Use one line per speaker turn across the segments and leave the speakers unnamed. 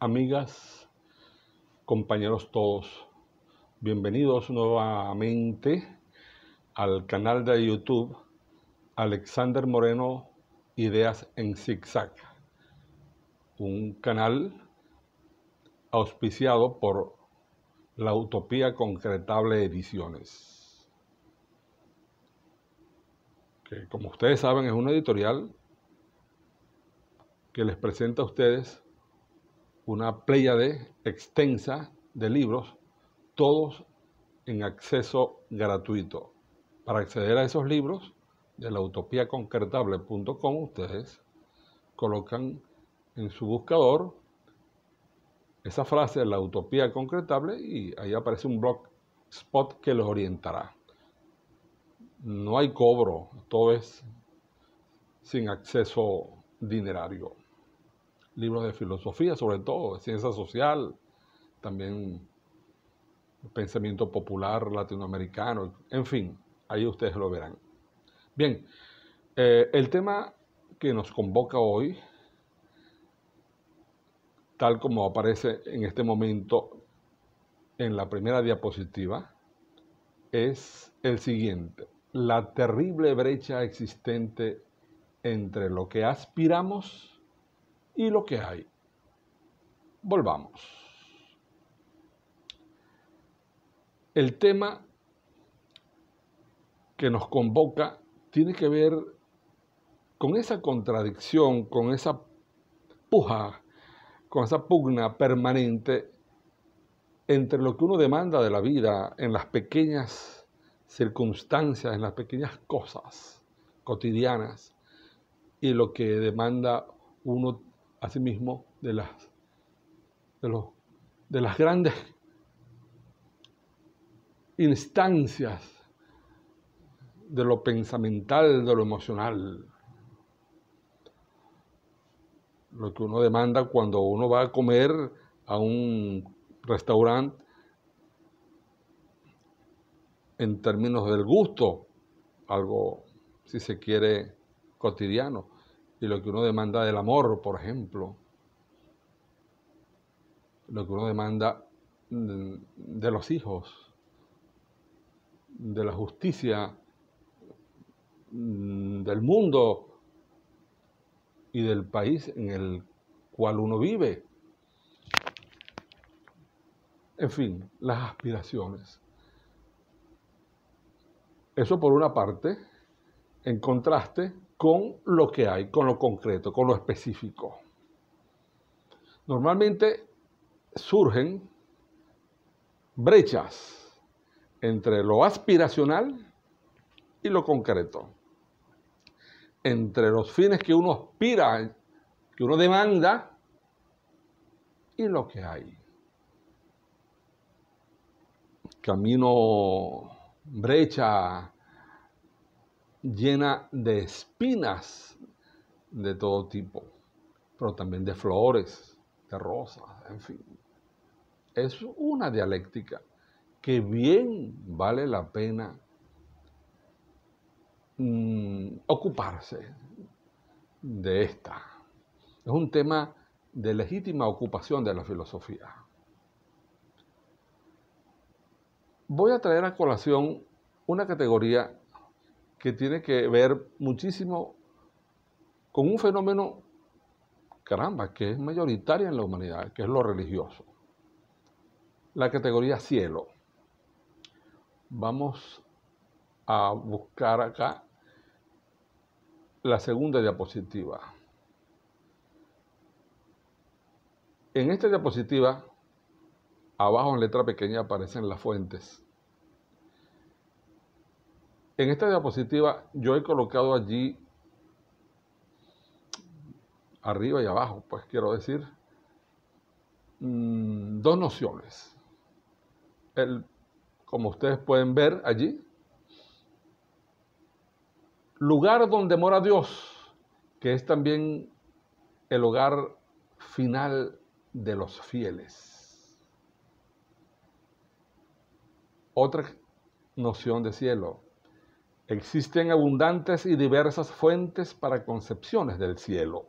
amigas, compañeros todos, bienvenidos nuevamente al canal de YouTube Alexander Moreno Ideas en Zigzag, un canal auspiciado por la Utopía Concretable Ediciones, que como ustedes saben es una editorial que les presenta a ustedes una pléyade extensa de libros, todos en acceso gratuito. Para acceder a esos libros de la utopiaconcretable.com, ustedes colocan en su buscador esa frase, la utopía concretable, y ahí aparece un blogspot que los orientará. No hay cobro, todo es sin acceso dinerario. Libros de filosofía, sobre todo, de ciencia social, también pensamiento popular latinoamericano, en fin, ahí ustedes lo verán. Bien, el tema que nos convoca hoy, tal como aparece en este momento en la primera diapositiva, es el siguiente: la terrible brecha existente entre lo que aspiramos y lo que hay. Volvamos. El tema que nos convoca tiene que ver con esa contradicción, con esa puja, con esa pugna permanente entre lo que uno demanda de la vida en las pequeñas circunstancias, en las pequeñas cosas cotidianas, y lo que demanda uno a sí mismo de las grandes instancias de lo pensamental, de lo emocional. Lo que uno demanda cuando uno va a comer a un restaurante en términos del gusto, algo, si se quiere, cotidiano, y lo que uno demanda del amor, por ejemplo, lo que uno demanda de los hijos, de la justicia, del mundo y del país en el cual uno vive. En fin, las aspiraciones. Eso por una parte, en contraste con lo que hay, con lo concreto, con lo específico. Normalmente surgen brechas entre lo aspiracional y lo concreto, entre los fines que uno aspira, que uno demanda, y lo que hay. Camino, brecha llena de espinas de todo tipo, pero también de flores, de rosas, en fin. Es una dialéctica que bien vale la pena ocuparse de esta. Es un tema de legítima ocupación de la filosofía. Voy a traer a colación una categoría que tiene que ver muchísimo con un fenómeno, caramba, que es mayoritario en la humanidad, que es lo religioso. La categoría cielo. Vamos a buscar acá la segunda diapositiva. En esta diapositiva, abajo en letra pequeña aparecen las fuentes. En esta diapositiva yo he colocado allí, arriba y abajo, pues quiero decir, dos nociones. Como ustedes pueden ver allí, lugar donde mora Dios, que es también el hogar final de los fieles. Otra noción de cielo: existen abundantes y diversas fuentes para concepciones del cielo.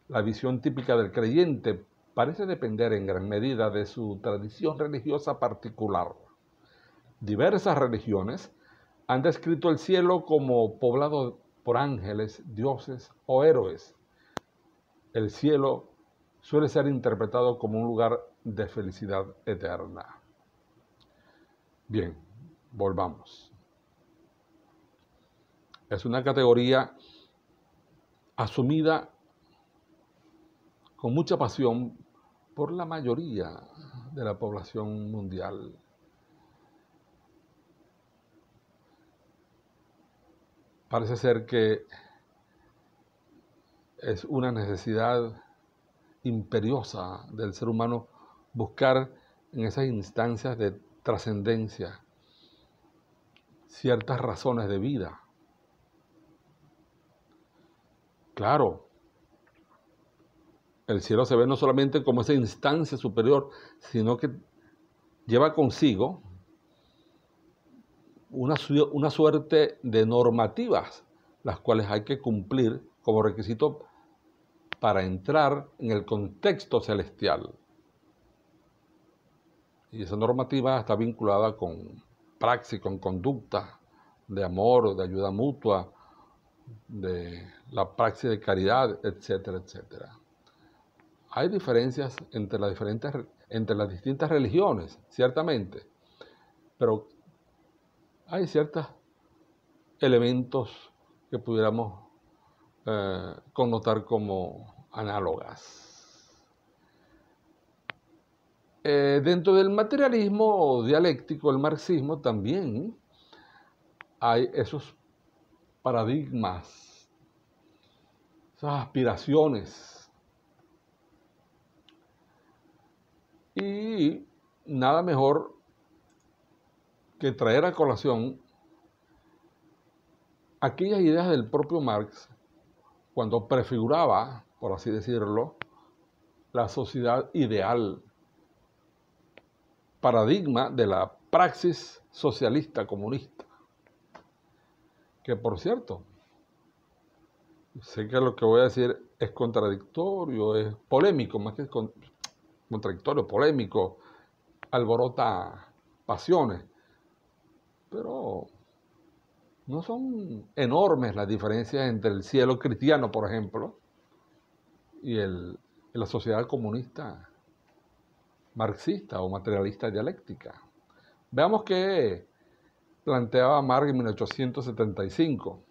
La visión típica del creyente parece depender en gran medida de su tradición religiosa particular. Diversas religiones han descrito el cielo como poblado por ángeles, dioses o héroes. El cielo suele ser interpretado como un lugar de felicidad eterna. Bien, volvamos. Es una categoría asumida con mucha pasión por la mayoría de la población mundial. Parece ser que es una necesidad imperiosa del ser humano buscar en esas instancias de trascendencia ciertas razones de vida. Claro, el cielo se ve no solamente como esa instancia superior, sino que lleva consigo una suerte de normativas, las cuales hay que cumplir como requisito para entrar en el contexto celestial. Y esa normativa está vinculada con praxis, con conducta de amor, de ayuda mutua, de la praxis de caridad, etcétera, etcétera. Hay diferencias entre las distintas religiones, ciertamente, pero hay ciertos elementos que pudiéramos connotar como análogas. Dentro del materialismo dialéctico, el marxismo, también hay esos paradigmas, esas aspiraciones. Y nada mejor que traer a colación aquellas ideas del propio Marx cuando prefiguraba, por así decirlo, la sociedad ideal, paradigma de la praxis socialista comunista. Que por cierto, sé que lo que voy a decir es contradictorio, es polémico, más que contradictorio, polémico, alborota pasiones, pero no son enormes las diferencias entre el cielo cristiano, por ejemplo, y la sociedad comunista marxista o materialista dialéctica. Veamos qué planteaba Marx en 1875.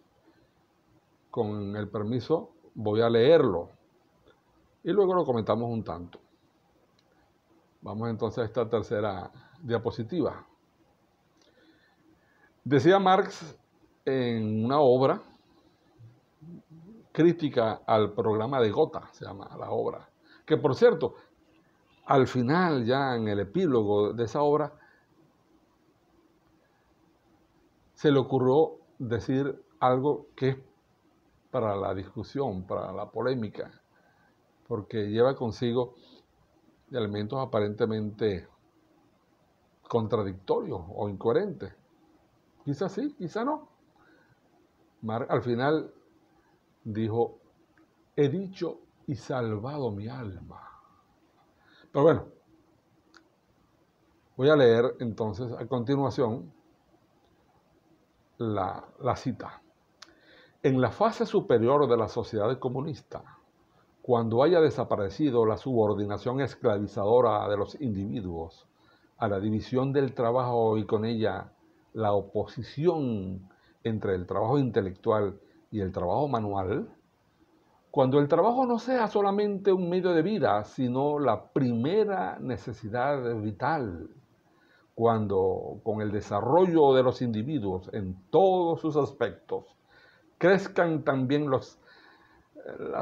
Con el permiso voy a leerlo y luego lo comentamos un tanto. Vamos entonces a esta tercera diapositiva. Decía Marx en una obra crítica al programa de Gotha, se llama la obra, que por cierto, al final, ya en el epílogo de esa obra, se le ocurrió decir algo que es para la discusión, para la polémica, porque lleva consigo elementos aparentemente contradictorios o incoherentes. Quizás sí, quizás no. Marx al final dijo, he dicho y salvado mi alma. Pero bueno, voy a leer entonces a continuación la cita. En la fase superior de la sociedad comunista, cuando haya desaparecido la subordinación esclavizadora de los individuos a la división del trabajo y con ella la oposición entre el trabajo intelectual y el trabajo manual, cuando el trabajo no sea solamente un medio de vida, sino la primera necesidad vital, cuando con el desarrollo de los individuos en todos sus aspectos crezcan también las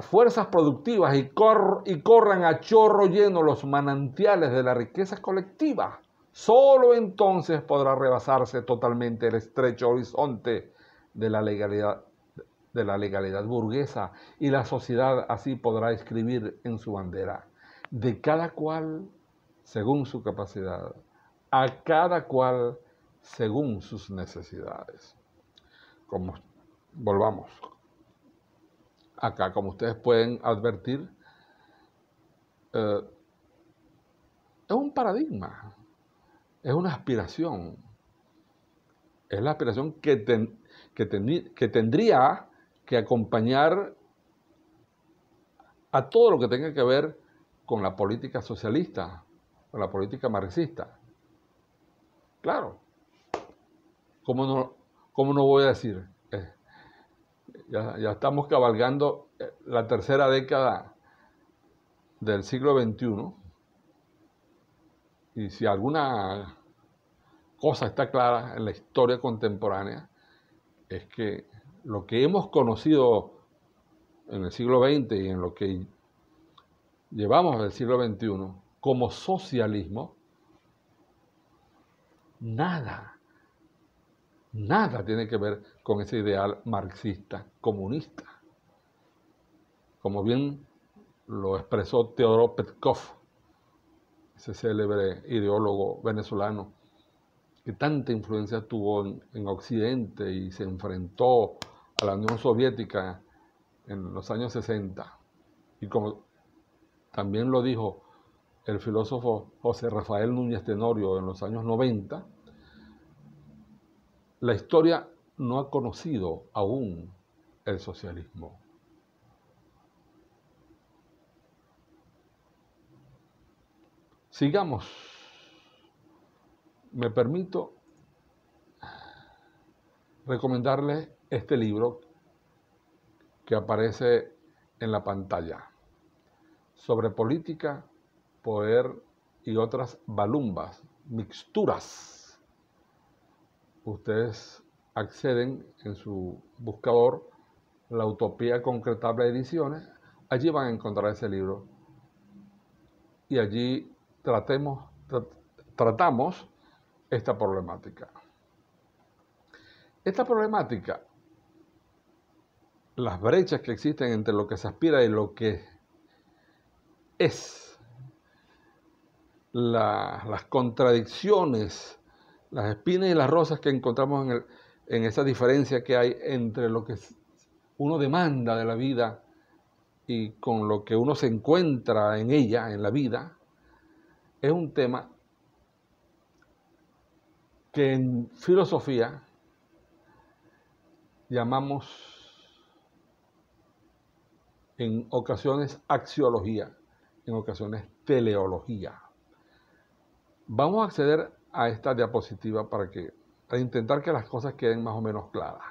fuerzas productivas y corran a chorro lleno los manantiales de la riqueza colectiva, solo entonces podrá rebasarse totalmente el estrecho horizonte de la legalidad burguesa y la sociedad así podrá escribir en su bandera, de cada cual según su capacidad, a cada cual según sus necesidades. Volvamos. Acá, como ustedes pueden advertir, es un paradigma, es una aspiración. Es la aspiración que tendría que acompañar a todo lo que tenga que ver con la política socialista, con la política marxista. Claro, ¿cómo no voy a decir? Ya estamos cabalgando la tercera década del siglo XXI, y si alguna cosa está clara en la historia contemporánea, es que lo que hemos conocido en el siglo XX y en lo que llevamos del siglo XXI como socialismo, nada tiene que ver con ese ideal marxista, comunista. Como bien lo expresó Teodoro Petkov, ese célebre ideólogo venezolano que tanta influencia tuvo en Occidente y se enfrentó a la Unión Soviética en los años 60. Y como también lo dijo el filósofo José Rafael Núñez Tenorio en los años 90, la historia no ha conocido aún el socialismo. Sigamos. Me permito recomendarles este libro que aparece en la pantalla, sobre política, poder y otras balumbas, mixturas. Ustedes acceden en su buscador, La Utopía Concretable Ediciones, allí van a encontrar ese libro y allí tratamos esta problemática. Esta problemática, las brechas que existen entre lo que se aspira y lo que es, las contradicciones, las espinas y las rosas que encontramos en esa diferencia que hay entre lo que uno demanda de la vida y con lo que uno se encuentra en ella, en la vida, es un tema que en filosofía llamamos en ocasiones axiología, en ocasiones teleología. Vamos a acceder a esta diapositiva para intentar que las cosas queden más o menos claras.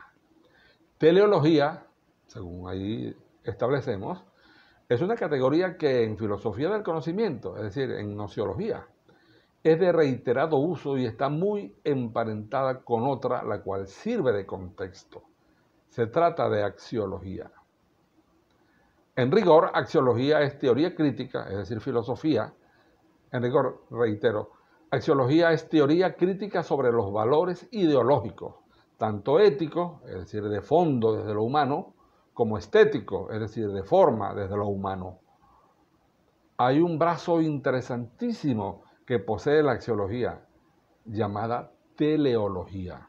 Teleología, según ahí establecemos, es una categoría que en filosofía del conocimiento, es decir, en nociología, es de reiterado uso y está muy emparentada con otra, la cual sirve de contexto. Se trata de axiología. En rigor, axiología es teoría crítica, es decir, filosofía. En rigor, reitero, axiología es teoría crítica sobre los valores ideológicos, tanto éticos, es decir, de fondo desde lo humano, como estético, es decir, de forma desde lo humano. Hay un brazo interesantísimo que posee la axiología, llamada teleología.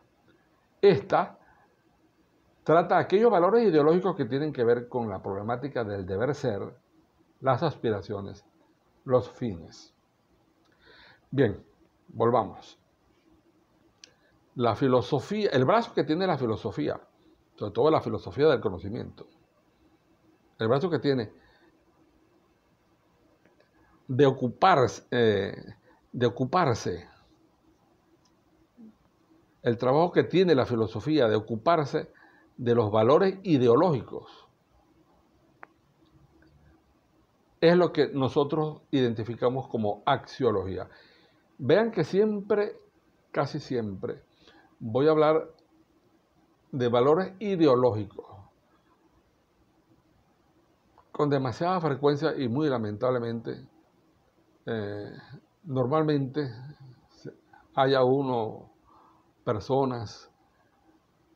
Esta trata aquellos valores ideológicos que tienen que ver con la problemática del deber ser, las aspiraciones, los fines. Bien, volvamos. La filosofía, el brazo que tiene la filosofía, sobre todo la filosofía del conocimiento, el brazo que tiene de ocuparse, el trabajo que tiene la filosofía de ocuparse de los valores ideológicos, es lo que nosotros identificamos como axiología. Vean que siempre, casi siempre, voy a hablar de valores ideológicos con demasiada frecuencia y muy lamentablemente, normalmente haya personas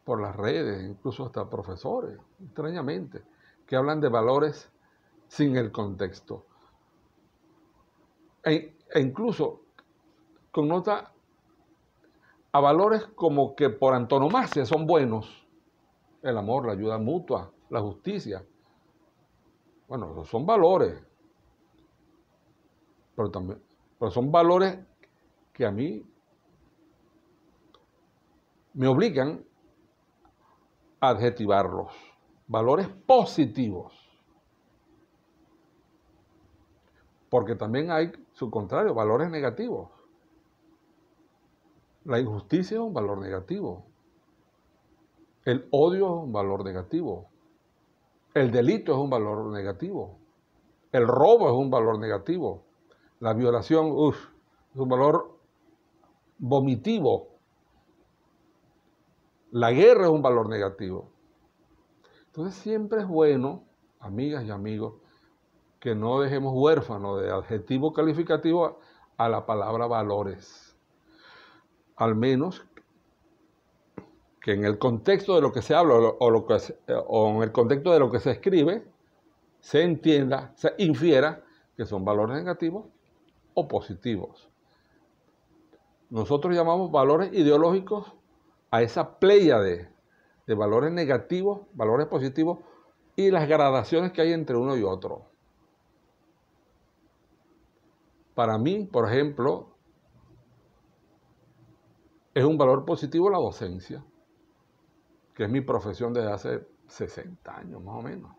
por las redes, incluso hasta profesores, extrañamente, que hablan de valores sin el contexto. E incluso connota a valores como que por antonomasia son buenos. El amor, la ayuda mutua, la justicia. Bueno, esos son valores. Pero también pero son valores que a mí me obligan a adjetivarlos. Valores positivos. Porque también hay su contrario, valores negativos. La injusticia es un valor negativo. El odio es un valor negativo. El delito es un valor negativo. El robo es un valor negativo. La violación, es un valor vomitivo. La guerra es un valor negativo. Entonces siempre es bueno, amigas y amigos, que no dejemos huérfanos de adjetivo calificativo a la palabra valores. Al menos que en el contexto de lo que se habla o en el contexto de lo que se escribe, se entienda, se infiera que son valores negativos o positivos. Nosotros llamamos valores ideológicos a esa pléyade de valores negativos, valores positivos y las gradaciones que hay entre uno y otro. Para mí, por ejemplo, es un valor positivo la docencia, que es mi profesión desde hace 60 años más o menos.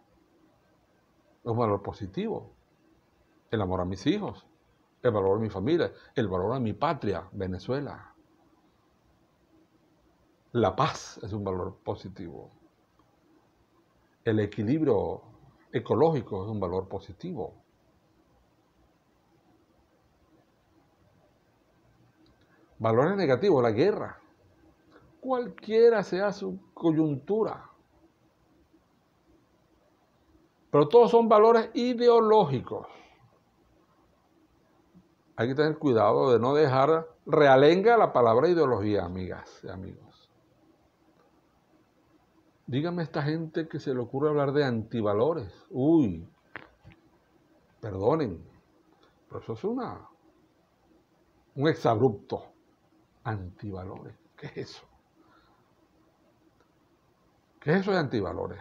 Es un valor positivo. El amor a mis hijos, el valor a mi familia, el valor a mi patria, Venezuela. La paz es un valor positivo. El equilibrio ecológico es un valor positivo. Valores negativos, la guerra. Cualquiera sea su coyuntura. Pero todos son valores ideológicos. Hay que tener cuidado de no dejar realenga la palabra ideología, amigas y amigos. Dígame esta gente que se le ocurre hablar de antivalores. Uy, perdonen, pero eso es un exabrupto. Antivalores, ¿qué es eso? ¿Qué es eso de antivalores?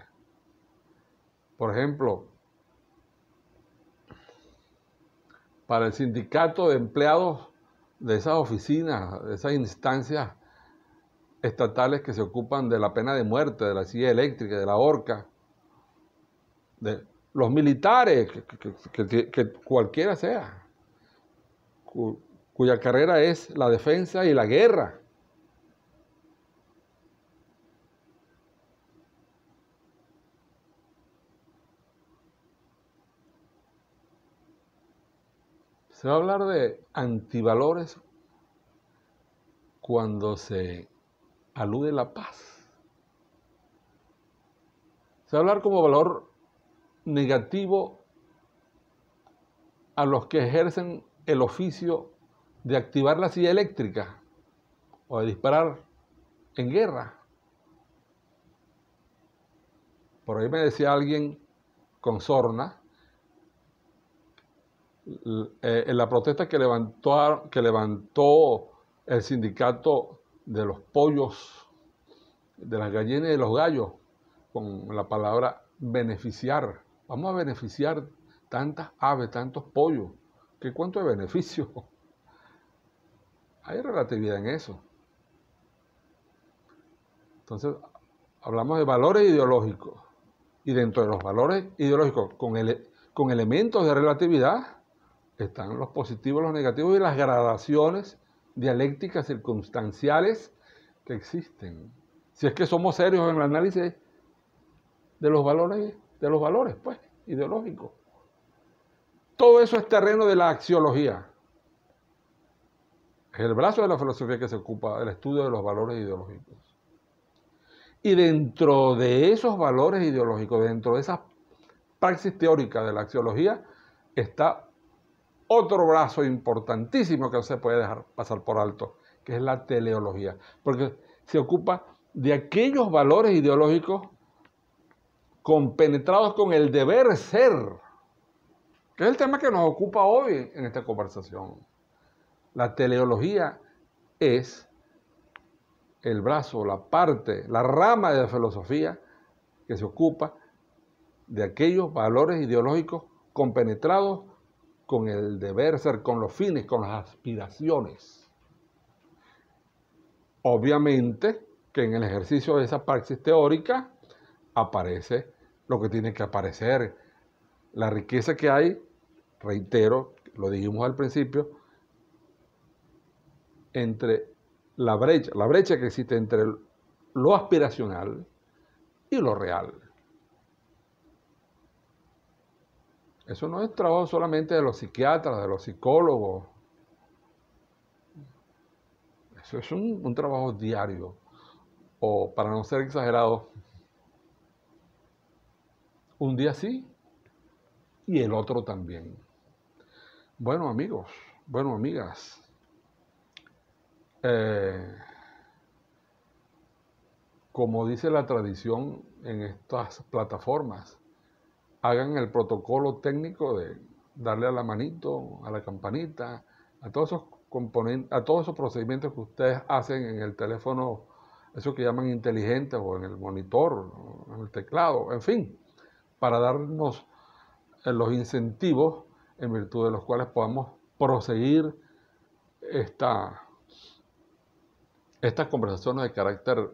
Por ejemplo, para el sindicato de empleados de esas oficinas, de esas instancias estatales que se ocupan de la pena de muerte, de la silla eléctrica, de la horca, de los militares, que cualquiera sea, cuya carrera es la defensa y la guerra. Se va a hablar de antivalores cuando se alude la paz. Se va a hablar como valor negativo a los que ejercen el oficio de activar la silla eléctrica o de disparar en guerra. Por ahí me decía alguien con sorna, en la protesta que levantó el sindicato de los pollos, de las gallinas y de los gallos, con la palabra beneficiar. Vamos a beneficiar tantas aves, tantos pollos. ¿Qué cuánto de beneficio? Hay relatividad en eso. Entonces, hablamos de valores ideológicos. Y dentro de los valores ideológicos, con elementos de relatividad, están los positivos, los negativos y las gradaciones dialécticas circunstanciales que existen. Si es que somos serios en el análisis de los valores, pues, ideológicos. Todo eso es terreno de la axiología. Es el brazo de la filosofía que se ocupa del estudio de los valores ideológicos. Y dentro de esos valores ideológicos, dentro de esa praxis teórica de la axiología, está otro brazo importantísimo que no se puede dejar pasar por alto, que es la teleología, porque se ocupa de aquellos valores ideológicos compenetrados con el deber ser, que es el tema que nos ocupa hoy en esta conversación. La teleología es el brazo, la parte, la rama de la filosofía que se ocupa de aquellos valores ideológicos compenetrados con el deber ser, con los fines, con las aspiraciones. Obviamente que en el ejercicio de esa praxis teórica aparece lo que tiene que aparecer. La riqueza que hay, reitero, lo dijimos al principio, entre la brecha que existe entre lo aspiracional y lo real. Eso no es trabajo solamente de los psiquiatras, de los psicólogos. Eso es un trabajo diario. O, para no ser exagerado, un día sí y el otro también. Bueno, amigos, bueno, amigas, como dice la tradición en estas plataformas, hagan el protocolo técnico de darle a la manito, a la campanita, a todos esos componentes, a todos esos procedimientos que ustedes hacen en el teléfono, eso que llaman inteligente, o en el monitor, o en el teclado, en fin, para darnos los incentivos en virtud de los cuales podamos proseguir estas conversaciones de carácter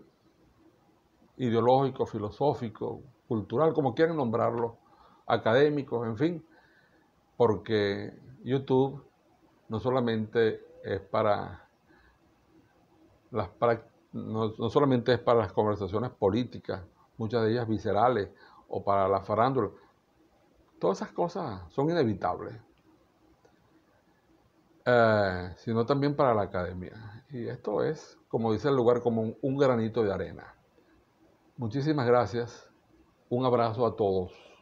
ideológico, filosófico, cultural, como quieran nombrarlo, académicos, en fin, porque YouTube no solamente es para no solamente es para las conversaciones políticas, muchas de ellas viscerales, o para la farándula. Todas esas cosas son inevitables, sino también para la academia. Y esto es, como dice el lugar común, un granito de arena. Muchísimas gracias. Un abrazo a todos.